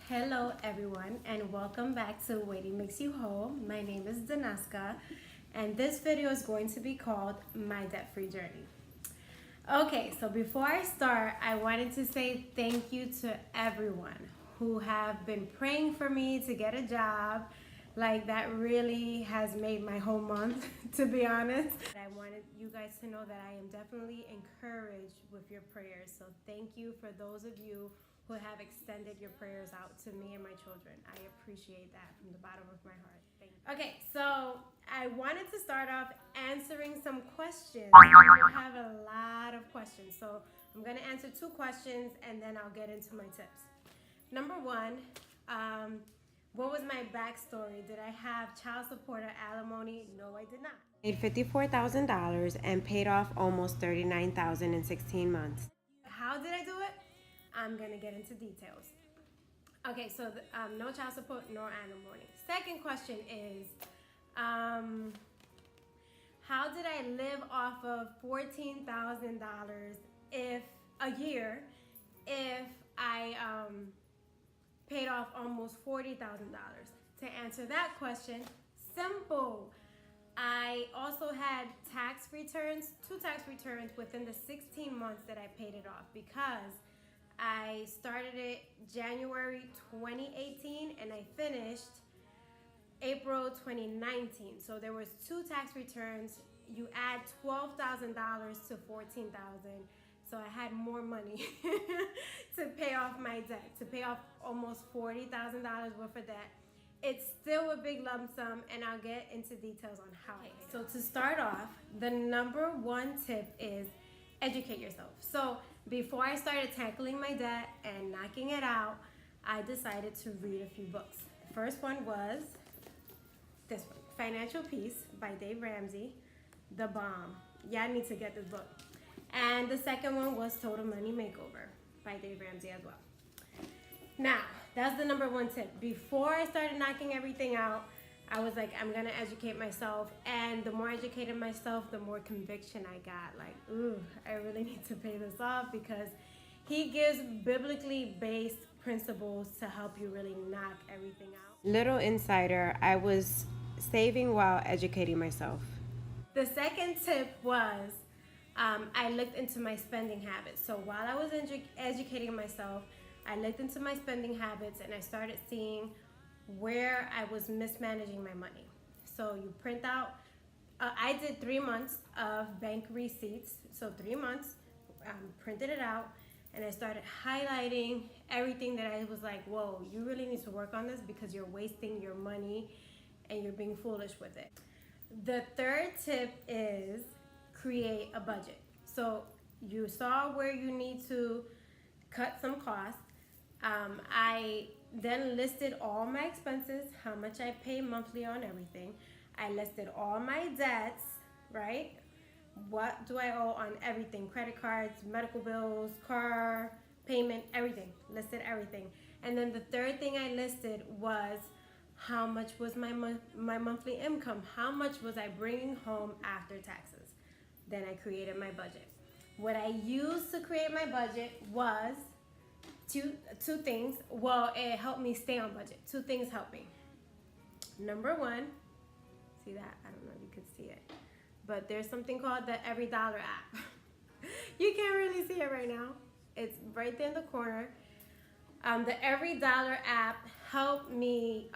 Hello everyone and welcome back to Waiting Makes You Whole. My name is Danaska and this video is going to be called My Debt-Free Journey. Okay, so before I start, I wanted to say thank you to everyone who have been praying for me to get a job. Like, that really has made my whole month, to be honest. I wanted you guys to know that I am definitely encouraged with your prayers. So thank you for those of you who have extended your prayers out to me and my children. I appreciate that from the bottom of my heart. Thank you. Okay, so I wanted to start off answering some questions. I have a lot of questions, so I'm gonna answer 2 questions and then I'll get into my tips. Number 1, what was my backstory? Did I have child support or alimony? No, I did not. Made $54,000 and paid off almost $39,000 in 16 months. How did I do it? I'm gonna get into details. Okay, so no child support nor alimony. Second question is, how did I live off of $14,000 if a year if I paid off almost $40,000? To answer that question, simple. I also had tax returns, 2 tax returns within the 16 months that I paid it off, because I started it January 2018 and I finished April 2019. So there was 2 tax returns. You add $12,000 to $14,000. So I had more money to pay off my debt, to pay off almost $40,000 worth of debt. It's still a big lump sum, and I'll get into details on how. So to start off, the number 1 tip is educate yourself. So before I started tackling my debt and knocking it out, I decided to read a few books. The first one was this one, Financial Peace by Dave Ramsey, the bomb. Y'all need to get this book. And the second one was Total Money Makeover by Dave Ramsey as well. Now, that's the number 1 tip. Before I started knocking everything out, I was like, I'm gonna educate myself. And the more I educated myself, the more conviction I got. Like, ooh, I really need to pay this off, because he gives biblically based principles to help you really knock everything out. Little insider, I was saving while educating myself. The second tip was, I looked into my spending habits. So while I was educating myself, I looked into my spending habits and I started seeing where I was mismanaging my money. So you print out, I did 3 months of bank receipts. So 3 months, printed it out, and I started highlighting everything that I was like, whoa, you really need to work on this, because you're wasting your money and you're being foolish with it. The third tip is create a budget. So you saw where you need to cut some costs. I then listed all my expenses, how much I pay monthly on everything. I listed all my debts, right? What do I owe on everything? Credit cards, medical bills, car payment, everything. Listed everything. And then the third thing I listed was how much was my monthly income? How much was I bringing home after taxes? Then I created my budget. What I used to create my budget was two things. Well, it helped me stay on budget. 2 things helped me. Number 1, see that? I don't know if you could see it, but there's something called the Every Dollar app. You can't really see it right now. It's right there in the corner. The Every Dollar app helped me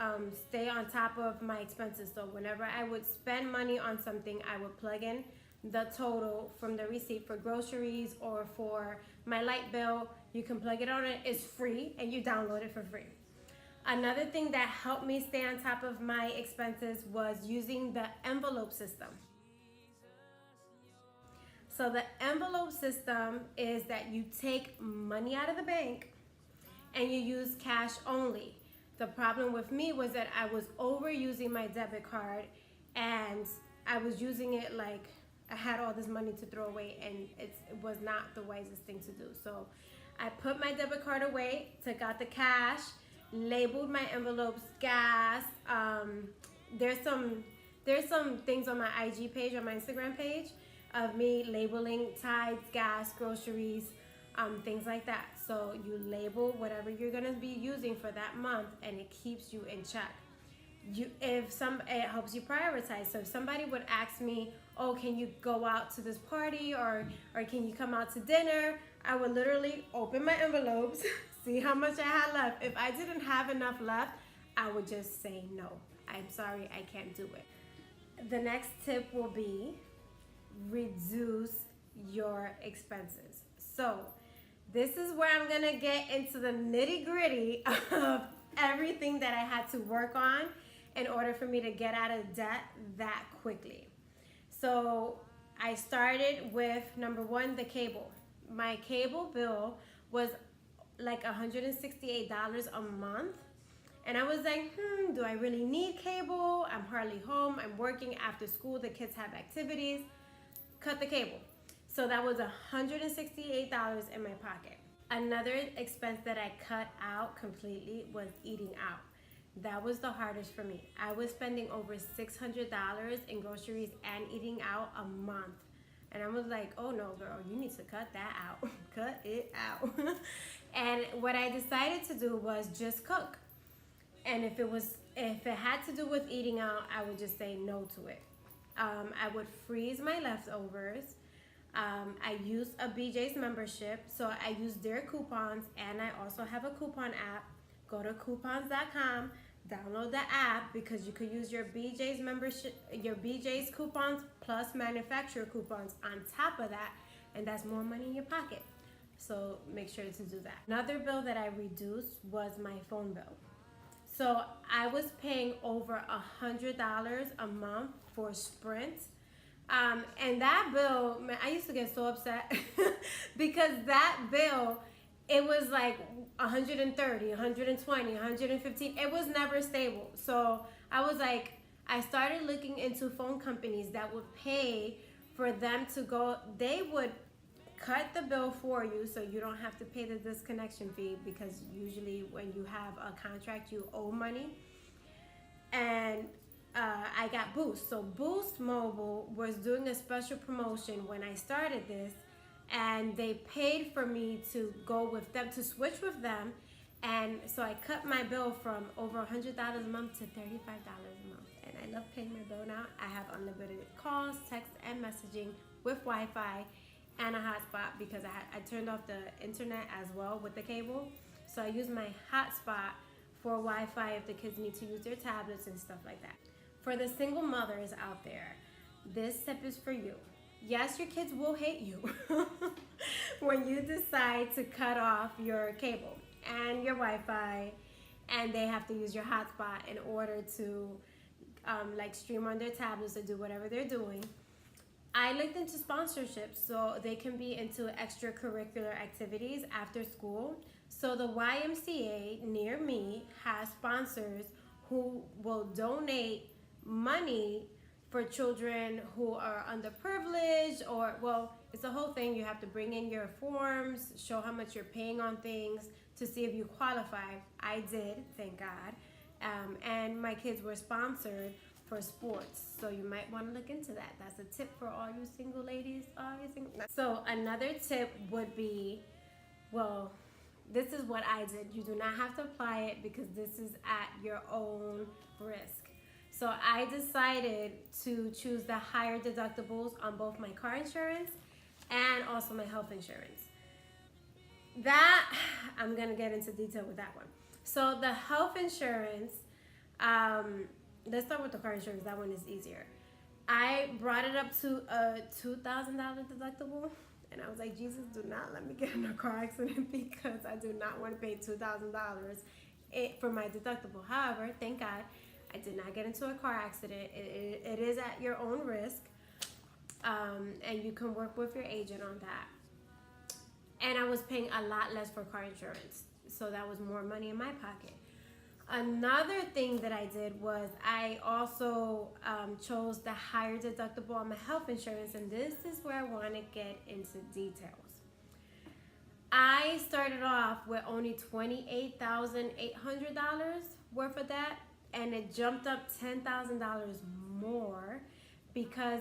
stay on top of my expenses. So whenever I would spend money on something, I would plug in the total from the receipt for groceries or for my light bill. You can plug it on it. It's free, and you download it for free. Another thing that helped me stay on top of my expenses was using the envelope system. So the envelope system is that you take money out of the bank and you use cash only. The problem with me was that I was overusing my debit card, and I was using it like I had all this money to throw away, and it was not the wisest thing to do. So I put my debit card away, took out the cash, labeled my envelopes gas. There's some things on my IG page, on my Instagram page, of me labeling Tides, gas, groceries, things like that. So you label whatever you're gonna be using for that month, and it keeps you in check. It helps you prioritize. So if somebody would ask me, oh, can you go out to this party, or can you come out to dinner, I would literally open my envelopes, see how much I had left. If I didn't have enough left, I would just say no, I'm sorry, I can't do it. The next tip will be reduce your expenses. So this is where I'm gonna get into the nitty gritty of everything that I had to work on in order for me to get out of debt that quickly. So I started with number one, the cable. My cable bill was like $168 a month. And I was like, do I really need cable? I'm hardly home. I'm working after school. The kids have activities. Cut the cable. So that was $168 in my pocket. Another expense that I cut out completely was eating out. That was the hardest for me. I was spending over $600 in groceries and eating out a month. And I was like, oh no, girl, you need to cut that out. Cut it out. And what I decided to do was just cook. And if it had to do with eating out, I would just say no to it. I would freeze my leftovers. I use a BJ's membership, so I use their coupons, and I also have a coupon app. Go to coupons.com, download the app, because you could use your BJ's membership, your BJ's coupons plus manufacturer coupons on top of that, and that's more money in your pocket. So make sure to do that. Another bill that I reduced was my phone bill. So I was paying over $100 a month for Sprint. And that bill, man, I used to get so upset because that bill, it was like 130, 120, 115. It was never stable. So I was like, I started looking into phone companies that would pay for them to go. They would cut the bill for you, so you don't have to pay the disconnection fee, because usually when you have a contract, you owe money. And I got Boost. So Boost Mobile was doing a special promotion when I started this, and they paid for me to go with them, to switch with them. And so I cut my bill from over $100 a month to $35 a month. And I love paying my bill now. I have unlimited calls, text, and messaging with Wi-Fi and a hotspot, because I turned off the internet as well with the cable. So I use my hotspot for Wi-Fi if the kids need to use their tablets and stuff like that. For the single mothers out there, this tip is for you. Yes, your kids will hate you when you decide to cut off your cable and your Wi-Fi, and they have to use your hotspot in order to like stream on their tablets or do whatever they're doing. I looked into sponsorships, so they can be into extracurricular activities after school. So the YMCA near me has sponsors who will donate money for children who are underprivileged, or, well, it's a whole thing. You have to bring in your forms, show how much you're paying on things to see if you qualify. I did, thank God. And my kids were sponsored for sports, so you might want to look into that. That's a tip for all you single ladies. So another tip would be, well, this is what I did. You do not have to apply it, because this is at your own risk. So I decided to choose the higher deductibles on both my car insurance and also my health insurance. That, I'm gonna get into detail with that one. So the health insurance, let's start with the car insurance. That one is easier. I brought it up to a $2,000 deductible, and I was like, Jesus, do not let me get in a car accident, because I do not want to pay $2,000 for my deductible. However, thank God, I did not get into a car accident. It is at your own risk, and you can work with your agent on that. And I was paying a lot less for car insurance, so that was more money in my pocket. Another thing that I did was I also chose the higher deductible on my health insurance, and this is where I want to get into details. I started off with only $28,800 worth of that, and it jumped up $10,000 more, because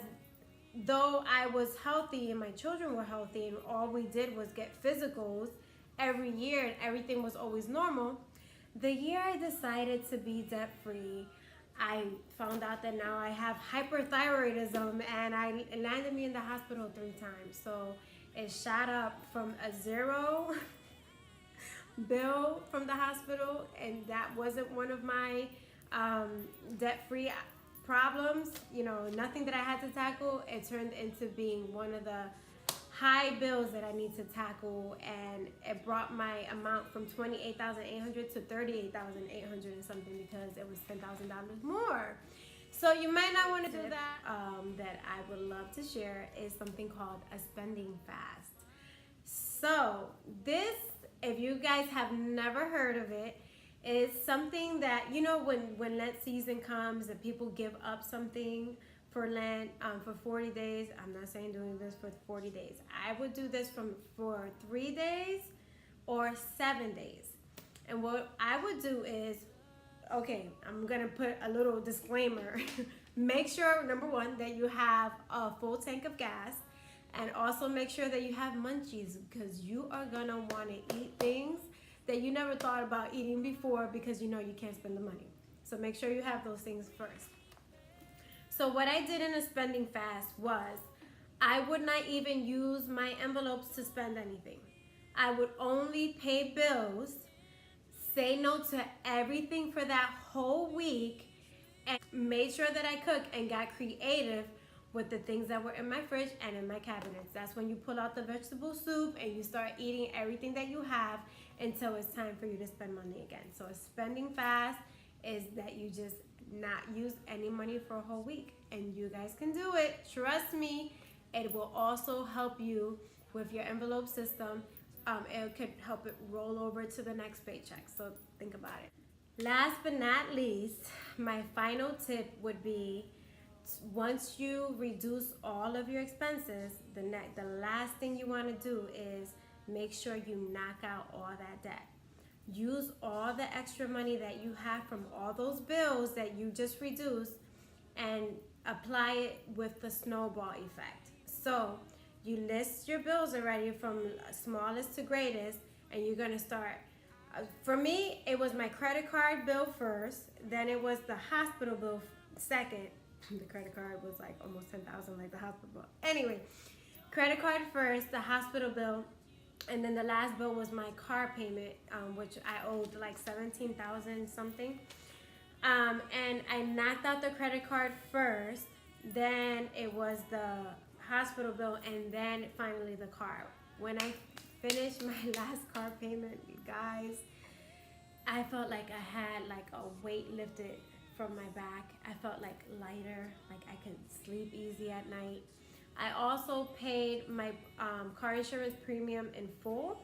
though I was healthy and my children were healthy and all we did was get physicals every year and everything was always normal. The year I decided to be debt free, I found out that now I have hyperthyroidism, and it landed me in the hospital 3 times. So it shot up from a zero bill from the hospital, and that wasn't one of my debt-free problems. You know, nothing that I had to tackle. It turned into being one of the high bills that I need to tackle, and it brought my amount from $28,800 to $38,800 and something, because it was $10,000 more. So you might not want to do that. That I would love to share is something called a spending fast. So this, if you guys have never heard of it, is something that, you know, when Lent season comes and people give up something for Lent for 40 days. I'm not saying doing this for 40 days. I would do this for 3 days or 7 days. And what I would do is, okay, I'm gonna put a little disclaimer. Make sure, number one, that you have a full tank of gas, and also make sure that you have munchies, because you are gonna want to eat things that you never thought about eating before, because you know you can't spend the money. So make sure you have those things first. So what I did in a spending fast was, I would not even use my envelopes to spend anything. I would only pay bills, say no to everything for that whole week, and made sure that I cooked and got creative with the things that were in my fridge and in my cabinets. That's when you pull out the vegetable soup and you start eating everything that you have until it's time for you to spend money again. So a spending fast is that you just not use any money for a whole week, and you guys can do it. Trust me, it will also help you with your envelope system. It could help it roll over to the next paycheck. So think about it. Last but not least, my final tip would be, once you reduce all of your expenses, the last thing you want to do is make sure you knock out all that debt. Use all the extra money that you have from all those bills that you just reduced and apply it with the snowball effect. So you list your bills already from smallest to greatest, and you're going to start. For me, it was my credit card bill first, then it was the hospital bill second. The credit card was like almost $10,000, like the hospital bill. Anyway, credit card first, the hospital bill, and then the last bill was my car payment, which I owed like $17,000 something. And I knocked out the credit card first, then it was the hospital bill, and then finally the car. When I finished my last car payment, you guys, I felt like I had like a weight lifted from my back. I felt like lighter, like I could sleep easy at night. I also paid my car insurance premium in full.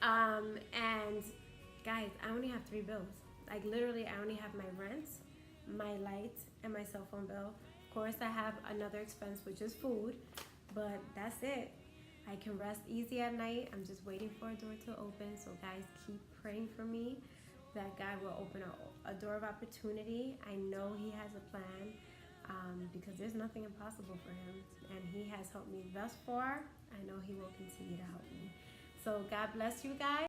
And guys, I only have 3 bills. Like literally, I only have my rent, my light, and my cell phone bill. Of course, I have another expense, which is food, but that's it. I can rest easy at night. I'm just waiting for a door to open. So guys, keep praying for me that God will open a door of opportunity. I know He has a plan, because there's nothing impossible for Him, and He has helped me thus far. I know He will continue to help me. So God bless you guys.